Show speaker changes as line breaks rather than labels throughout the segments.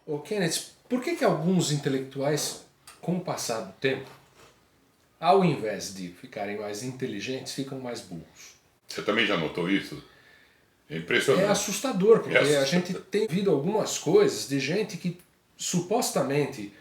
Ô Kenneth, por que alguns intelectuais, com o passar do tempo, ao invés de ficarem mais inteligentes, ficam mais burros?
Você também já notou isso? É
É
impressionante.
assustador, porque
É
a
assustador.
gente tem visto algumas coisas de gente que supostamente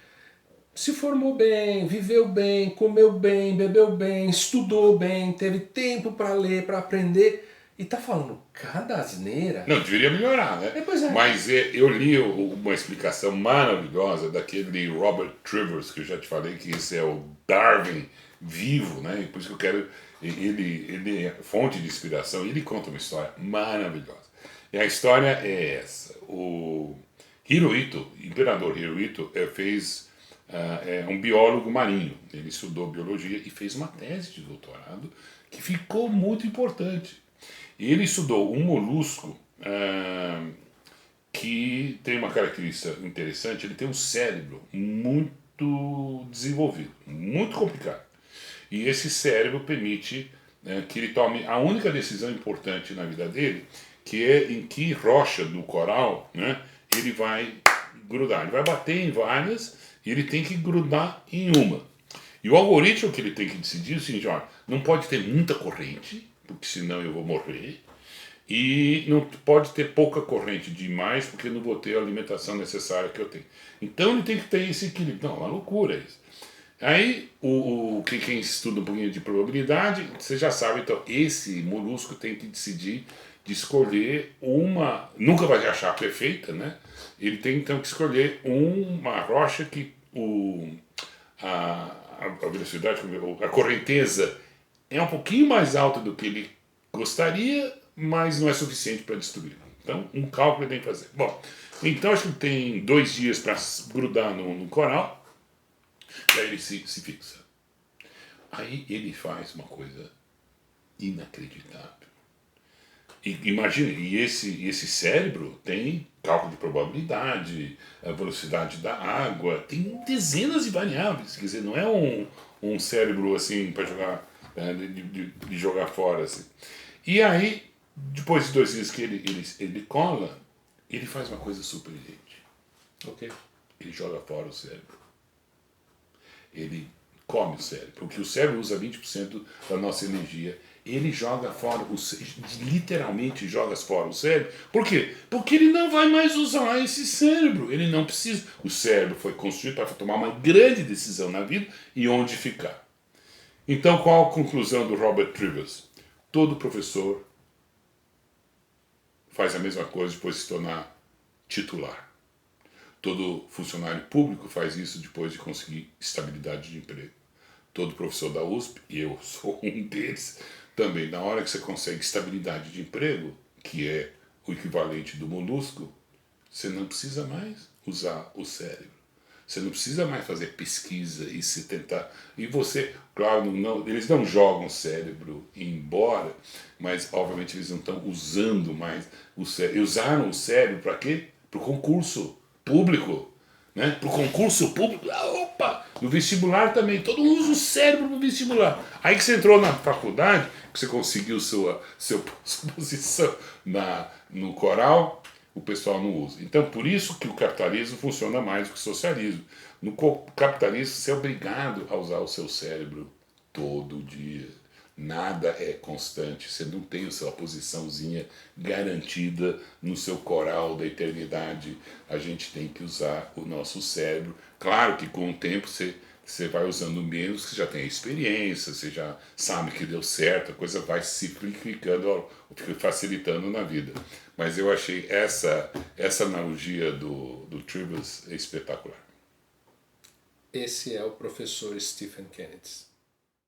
se formou bem, viveu bem, comeu bem, bebeu bem, estudou bem, teve tempo para ler, para aprender, e tá falando cada asneira.
Não, deveria melhorar, né?
Pois é.
Mas eu li uma explicação maravilhosa daquele Robert Trivers, que eu já te falei que esse é o Darwin vivo, né? E por isso que eu quero... Ele é fonte de inspiração, ele conta uma história maravilhosa. E a história é essa. O Hirohito, imperador Hirohito, é um biólogo marinho. Ele estudou biologia e fez uma tese de doutorado que ficou muito importante. E ele estudou um molusco que tem uma característica interessante, ele tem um cérebro muito desenvolvido, muito complicado. E esse cérebro permite que ele tome a única decisão importante na vida dele, que é em que rocha do coral, né, ele vai grudar. Ele vai bater em várias e ele tem que grudar em uma. E o algoritmo que ele tem que decidir é o seguinte: olha, não pode ter muita corrente, porque senão eu vou morrer. E não pode ter pouca corrente demais, porque eu não vou ter a alimentação necessária que eu tenho. Então ele tem que ter esse equilíbrio. Não, é uma loucura isso. Aí, quem estuda um pouquinho de probabilidade, você já sabe, então, esse molusco tem que decidir de escolher uma. Nunca vai achar perfeita, né? Ele tem então que escolher uma rocha que a velocidade, a correnteza é um pouquinho mais alta do que ele gostaria, mas não é suficiente para destruir. Então, um cálculo ele tem que fazer. Bom, então acho que tem 2 dias para grudar no coral, e aí ele se fixa. Aí ele faz uma coisa inacreditável. Imagina, e esse cérebro tem cálculo de probabilidade, a velocidade da água, tem dezenas de variáveis. Quer dizer, não é um cérebro assim para jogar, de jogar fora. Assim. E aí, depois de 2 dias que ele cola, ele faz uma coisa surpreendente.
Ok.
Ele joga fora o cérebro. Ele come o cérebro, porque o cérebro usa 20% da nossa energia. Ele joga fora, literalmente joga fora o cérebro. Por quê? Porque ele não vai mais usar esse cérebro. Ele não precisa. O cérebro foi construído para tomar uma grande decisão na vida e onde ficar. Então, qual a conclusão do Robert Trivers? Todo professor faz a mesma coisa depois de se tornar titular. Todo funcionário público faz isso depois de conseguir estabilidade de emprego. Todo professor da USP, e eu sou um deles, também, na hora que você consegue estabilidade de emprego, que é o equivalente do molusco, você não precisa mais usar o cérebro. Você não precisa mais fazer pesquisa e se tentar. E você, claro, eles não jogam o cérebro embora, mas obviamente eles não estão usando mais o cérebro. Usaram o cérebro para quê? Para o concurso público. Né? Para o concurso público, opa! No vestibular também, todo mundo usa o cérebro no vestibular. Aí que você entrou na faculdade, que você conseguiu sua posição no coral, o pessoal não usa. Então, por isso que o capitalismo funciona mais do que o socialismo. No capitalismo, você é obrigado a usar o seu cérebro todo dia. Nada é constante. Você não tem a sua posiçãozinha garantida no seu coral da eternidade. A gente tem que usar o nosso cérebro. Claro que com o tempo você vai usando menos, você já tem a experiência, você já sabe que deu certo, a coisa vai se simplificando, facilitando na vida. Mas eu achei essa analogia do Trivers espetacular.
Esse é o professor Stephen Kennedy.